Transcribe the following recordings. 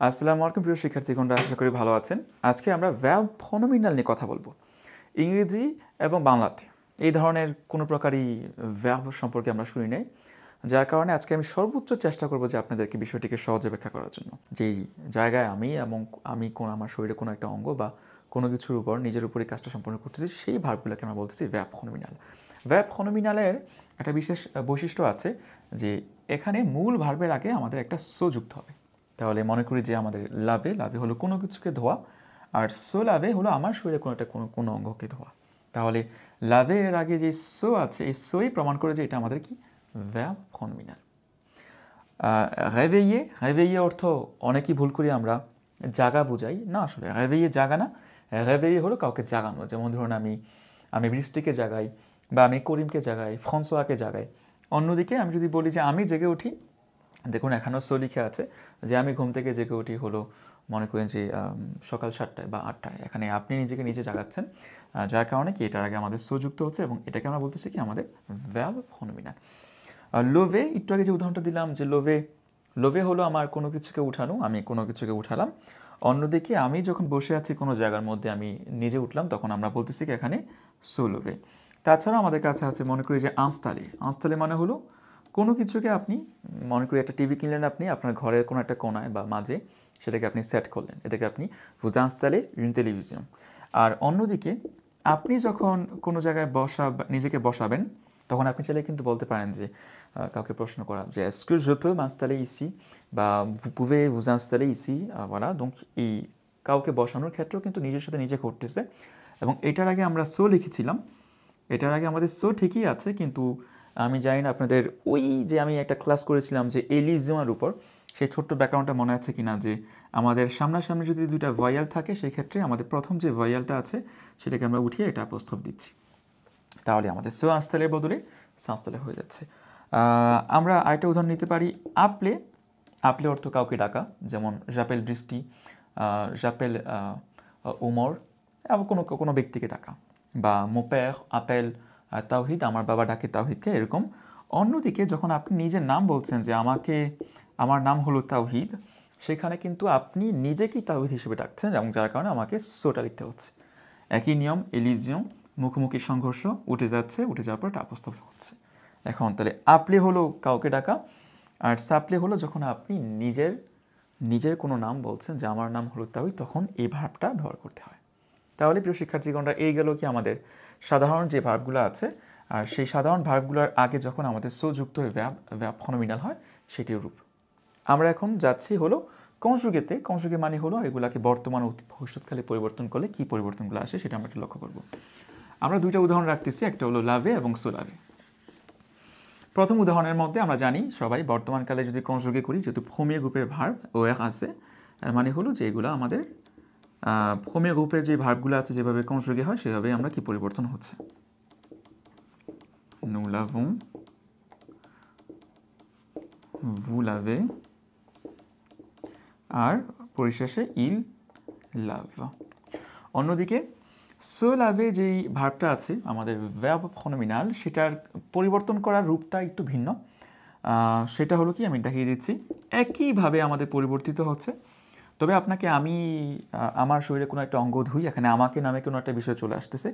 আসসালামু আলাইকুম প্রিয় শিক্ষার্থীগণরা, আশা করি ভালো আছেন। আজকে আমরা ভার্ব ফনোমিনাল নিয়ে কথা বলবো। ইংরেজি এবং বাংলাতে এই ধরনের কোনো প্রকারই ভার্ব সম্পর্কে আমরা শুনি নাই, যার কারণে আজকে আমি সর্বোচ্চ চেষ্টা করব যে আপনাদেরকে বিষয়টিকে সহজে ব্যাখ্যা করার জন্য। যেই জায়গায় আমি আমার শরীরে কোনো একটা অঙ্গ বা কোনো কিছুর উপর নিজের উপরই কাজটা সম্পন্ন করতেছি, সেই ভার্বগুলোকে আমরা বলতেছি ভার্ব ফনোমিনাল। ভার্ব ফনোমিনালের একটা বিশেষ বৈশিষ্ট্য আছে যে এখানে মূল ভার্বের আগে আমাদের একটা সো যুক্ত হবে। তাহলে মনে করি যে আমাদের লাভে লাভে হলো কোনো কিছুকে ধোয়া, আর সো লাভে হলো আমার শরীরে কোনো অঙ্গকে ধোয়া। তাহলে লাভে এর আগে যে সো আছে, এই সোই প্রমাণ করে যে এটা আমাদের কি ভার্ব ফনোমিনাল। রেভেইয়ে অর্থ অনেকেই ভুল করি আমরা জাগা বুঝাই না, আসলে রেভেইয়ে জাগা না। রেভেইয়ে হলো কাউকে জাগানো। যেমন ধরুন আমি বৃষ্টিকে জাগাই, বা আমি করিমকে জাগাই, ফ্রান্সোয়াকে জাগাই। অন্যদিকে আমি যদি বলি যে আমি জেগে উঠি, দেখুন এখানেও সো লিখে আছে যে আমি ঘুম থেকে জেগে উঠি হলো মনে করেন যে সকাল 7টায় বা 8টায়। এখানে আপনি নিজেকে নিজে জাগাচ্ছেন, যার কারণে কি এটার আগে আমাদের সো যুক্ত হচ্ছে, এবং এটাকে আমরা বলতেছি কি আমাদের ভার্ব ফনোমিনাল। লোভে একটু আগে যে উদাহরণটা দিলাম যে লোভে হলো আমার কোনো কিছুকে উঠানো, আমি কোনো কিছুকে উঠালাম। অন্যদিকে আমি যখন বসে আছি কোনো জায়গার মধ্যে, আমি নিজে উঠলাম, তখন আমরা বলতেছি কি এখানে সো লোভে। তাছাড়া আমাদের কাছে আছে মনে করি যে আঁচতালি মানে হলো কোনো কিছুকে আপনি মনে করি একটা টিভি কিনলেন, আপনি আপনার ঘরের কোনো একটা কোনায় বা মাঝে সেটাকে আপনি সেট করলেন, এটাকে আপনি vous installez une télévision। আর অন্যদিকে আপনি যখন কোনো জায়গায় নিজেকে বসাবেন, তখন আপনি চাইলে কিন্তু বলতে পারেন যে কাউকে প্রশ্ন করা যে est-ce que je peux m'installer ici, বা vous pouvez vous installer ici, voilà। donc এই কাউকে বসানোর ক্ষেত্রেও কিন্তু নিজের সাথে নিজে ঘটতেছে। এবং এটার আগে আমরা সো লিখেছিলাম, এটার আগে আমাদের সো ঠিকই আছে, কিন্তু আমি জানি না আপনাদের ওই যে আমি একটা ক্লাস করেছিলাম যে এলিজিওর উপর, সেই ছোট্ট ব্যাকগ্রাউন্ডটা মনে আছে কিনা, যে আমাদের সামনাসামনি যদি দুইটা ভয়েল থাকে, সেই ক্ষেত্রে আমাদের প্রথম যে ভয়েলটা আছে সেটাকে আমরা উঠিয়ে এটা প্রস্তাব দিচ্ছি, তাহলে আমাদের সো আস্তালের বদলে সাস্তালে হয়ে যাচ্ছে। আমরা আরেকটা উদাহরণ নিতে পারি আপলে। আপলে অর্থ কাউকে ডাকা, যেমন জাপেল বৃষ্টি, জাপেল উমর, আবার কোনো ব্যক্তিকে ডাকা। বা মোপের আপেল তাওহিদ, আমার বাবা ডাকে তাওহিদকে, এরকম। অন্যদিকে যখন আপনি নিজের নাম বলছেন যে আমার নাম হলো তাওহিদ, সেখানে কিন্তু আপনি নিজেকেই তাওহিদ হিসেবে ডাকছেন, এবং যার কারণে আমাকে সোটা লিখতে হচ্ছে। একই নিয়ম এলিজিয়ম, মুখোমুখি সংঘর্ষ, উঠে যাওয়ার পর টাপস্তব হচ্ছে। এখন তাহলে আপলে হলো কাউকে ডাকা, আর সাপলে হলো যখন আপনি নিজের কোনো নাম বলছেন যে আমার নাম হলো তাওহিদ, তখন এই ভার্বটা ব্যবহার করতে হয়। তাহলে প্রিয় শিক্ষার্থীগণরা, এই গেল কি আমাদের সাধারণ যে ভার্বগুলো আছে, আর সেই সাধারণ ভার্বগুলোর আগে যখন আমাদের সো যুক্ত হয়ে ভার্ব ফনোমিনাল হয়, সেটির রূপ। আমরা এখন যাচ্ছি হলো কনজুগেতে। কনজুগে মানে হলো এগুলাকে বর্তমান অতীত ভবিষ্যৎকালে পরিবর্তন করলে কি পরিবর্তনগুলো আসে, সেটা আমরা একটু লক্ষ্য করব। আমরা দুইটা উদাহরণ রাখতেছি, একটা হলো লাভে এবং সো লাভে। প্রথম উদাহরণের মধ্যে আমরা জানি সবাই বর্তমানকালে যদি কনজুগে করি, যেহেতু ফোমিয়ে গ্রুপের ভার্ব ওয়েক আছে, মানে হলো যে এগুলো আমাদের ফোমিয়ে গ্রুপের যে ভার্বগুলো আছে যেভাবে কনজুগে হয় সেভাবে আমরা কি পরিবর্তন হচ্ছে। nous l'avons, vous l'avez, আর পরিশেষে il lave। অন্যদিকে সো লাভে যেই ভার্বটা আছে আমাদের ভার্ব ফনোমিনাল, সেটার পরিবর্তন করার রূপটা একটু ভিন্ন। সেটা হলো কি, আমি দেখিয়ে দিচ্ছি। একইভাবে আমাদের পরিবর্তিত হচ্ছে, তবে আপনাকে আমার শরীরে কোনো একটা অঙ্গ ধুই, এখানে আমাকে নামে কোনো একটা বিষয় চলে আসতেছে,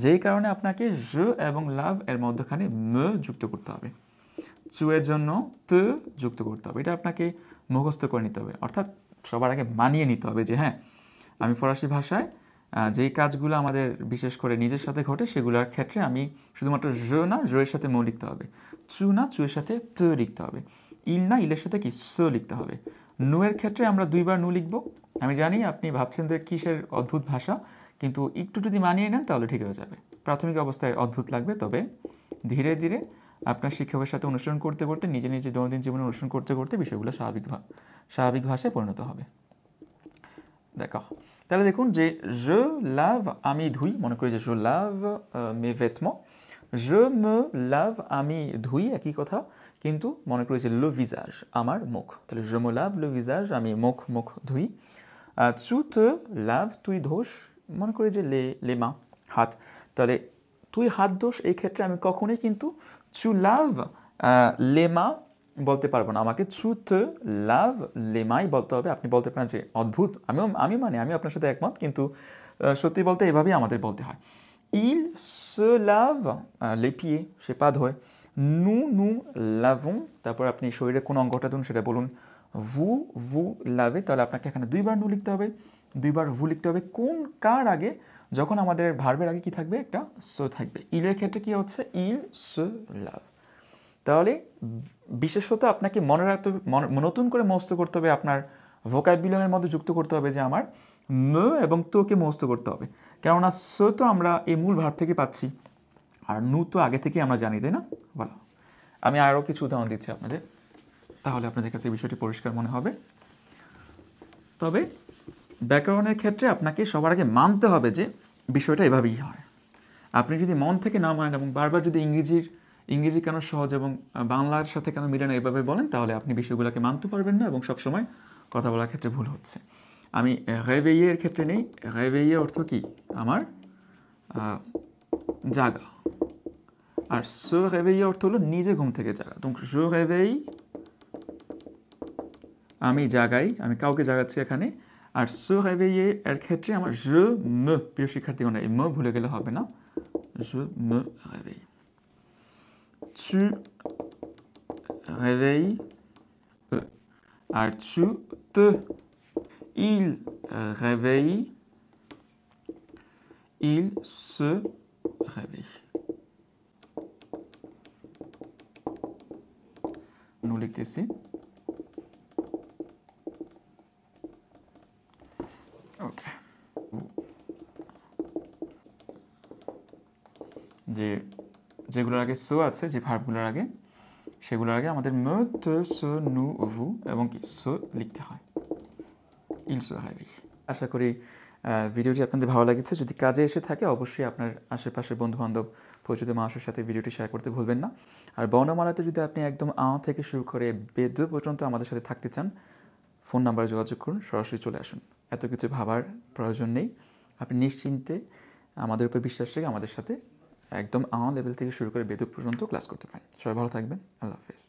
যেই কারণে আপনাকে je এবং লাভ এর মধ্যখানে me যুক্ত করতে হবে, চু এর জন্য te যুক্ত করতে হবে। এটা আপনাকে মুখস্থ করে নিতে হবে, অর্থাৎ সবার আগে মানিয়ে নিতে হবে যে হ্যাঁ, আমি ফরাসি ভাষায় যেই কাজগুলো আমাদের বিশেষ করে নিজের সাথে ঘটে, সেগুলোর ক্ষেত্রে আমি শুধুমাত্র je না, je এর সাথে মো লিখতে হবে, চু না, চু এর সাথে te লিখতে হবে, ইল না, ইলের সাথে কি সো লিখতে হবে। নু এর ক্ষেত্রে আমরা 2বার নু লিখব। আমি জানি আপনি ভাবছেন যে কিসের অদ্ভুত ভাষা, কিন্তু একটু যদি মানিয়ে নেন তাহলে ঠিক হয়ে যাবে। প্রাথমিক অবস্থায় অদ্ভুত লাগবে, তবে ধীরে ধীরে আপনার শিক্ষকের সাথে অনুসরণ করতে করতে, নিজে নিজে দৈনন্দিন জীবনে অনুসরণ করতে করতে বিষয়গুলো স্বাভাবিক ভাষায় পরিণত হবে। দেখো, তাহলে দেখুন যে je lave আমি ধুই, মনে করি যে je lave mes vêtements, je me lave আমি ধুই, একই কথা, কিন্তু মনে করি যে le visage আমার মুখ, তাহলে je me lave le visage আমি মুখ ধুই। tu te laves তুই ধোস, মনে করি যে les mains হাত, তাহলে তুই হাত ধোস, এই ক্ষেত্রে আমি কখনোই কিন্তু tu laves les mains বলতে পারবো না, আমাকে tu te laves les mains বলতে হবে। আপনি বলতে পারেন যে অদ্ভুত, আমি আপনার সাথে একমত, কিন্তু সত্যি বলতে এভাবেই আমাদের বলতে হয়। Il se lave les pieds, সে পা ধোয়। Nous lavons, তারপর আপনি শরীরে কোন অঙ্গটা ধুন সেটা বলুন। Vous lavez, তাহলে আপনাকে এখানে দুইবার নু লিখতে হবে, দুইবার vous লিখতে হবে। কোন কার আগে? যখন আমাদের ভার্বের আগে কি থাকবে? একটা se থাকবে। ইলের ক্ষেত্রে কি হচ্ছে? Il se lave। তাহলে বিশেষত আপনাকে মনে রাখতে হবে, নতুন করে মুখস্থ করতে হবে, আপনার ভোকাবুলারির মধ্যে যুক্ত করতে হবে যে আমার ন এবং তোকে মুখস্থ করতে হবে। কেননা স তো আমরা এই মূল ভাব থেকে পাচ্ছি, আর নু তো আগে থেকে আমরা জানি, তাই না? বলো, আমি আরও কিছু উদাহরণ দিচ্ছি আপনাদের, তাহলে আপনাদের কাছে এই বিষয়টি পরিষ্কার মনে হবে। তবে ব্যাকরণের ক্ষেত্রে আপনাকে সবার আগে মানতে হবে যে বিষয়টা এভাবেই হয়। আপনি যদি মন থেকে না মানেন এবং বারবার যদি ইংরেজি কেন সহজ এবং বাংলার সাথে কেন মিলে না এভাবে বলেন, তাহলে আপনি বিষয়গুলোকে মানতে পারবেন না এবং সবসময় কথা বলার ক্ষেত্রে ভুল হচ্ছে। আমি réveiller ক্ষেত্রে নেই। réveiller অর্থ কি? আমার জাগা। আর se réveiller অর্থ হলো নিজে ঘুম থেকে জাগা। donc je réveille, আমি জাগাই, আমি কাউকে জাগাচ্ছি এখানে। আর se réveiller এর ক্ষেত্রে আমার je me, প্রিয় শিক্ষার্থীগণ, এই me ভুলে গেলে হবে না। je me réveille। tu réveilles, আর tu te, il réveille, il se réveille। nous লিখতেছি। ওকে, যেগুলোর আগে সো আছে, যে ভার্বগুলোর আগে, সেগুলোর আগে আমাদের me, te, se, nous, vous এবং কি সো লিখতে হয়। il se réveille। আশা করি ভিডিওটি আপনাদের ভালো লেগেছে। যদি কাজে এসে থাকে অবশ্যই আপনার আশেপাশের বন্ধুবান্ধব, পরিচিত মানুষের সাথে ভিডিওটি শেয়ার করতে ভুলবেন না। আর বর্ণমালাতে যদি আপনি একদম আ থেকে শুরু করে বেদ পর্যন্ত আমাদের সাথে থাকতে চান, ফোন নাম্বারে যোগাযোগ করুন, সরাসরি চলে আসুন। এত কিছু ভাবার প্রয়োজন নেই, আপনি নিশ্চিন্তে আমাদের উপর বিশ্বাস রেখে আমাদের সাথে একদম আ লেভেল থেকে শুরু করে বেদ পর্যন্ত ক্লাস করতে পারেন। সবাই ভালো থাকবেন, আল্লাহ হাফেজ।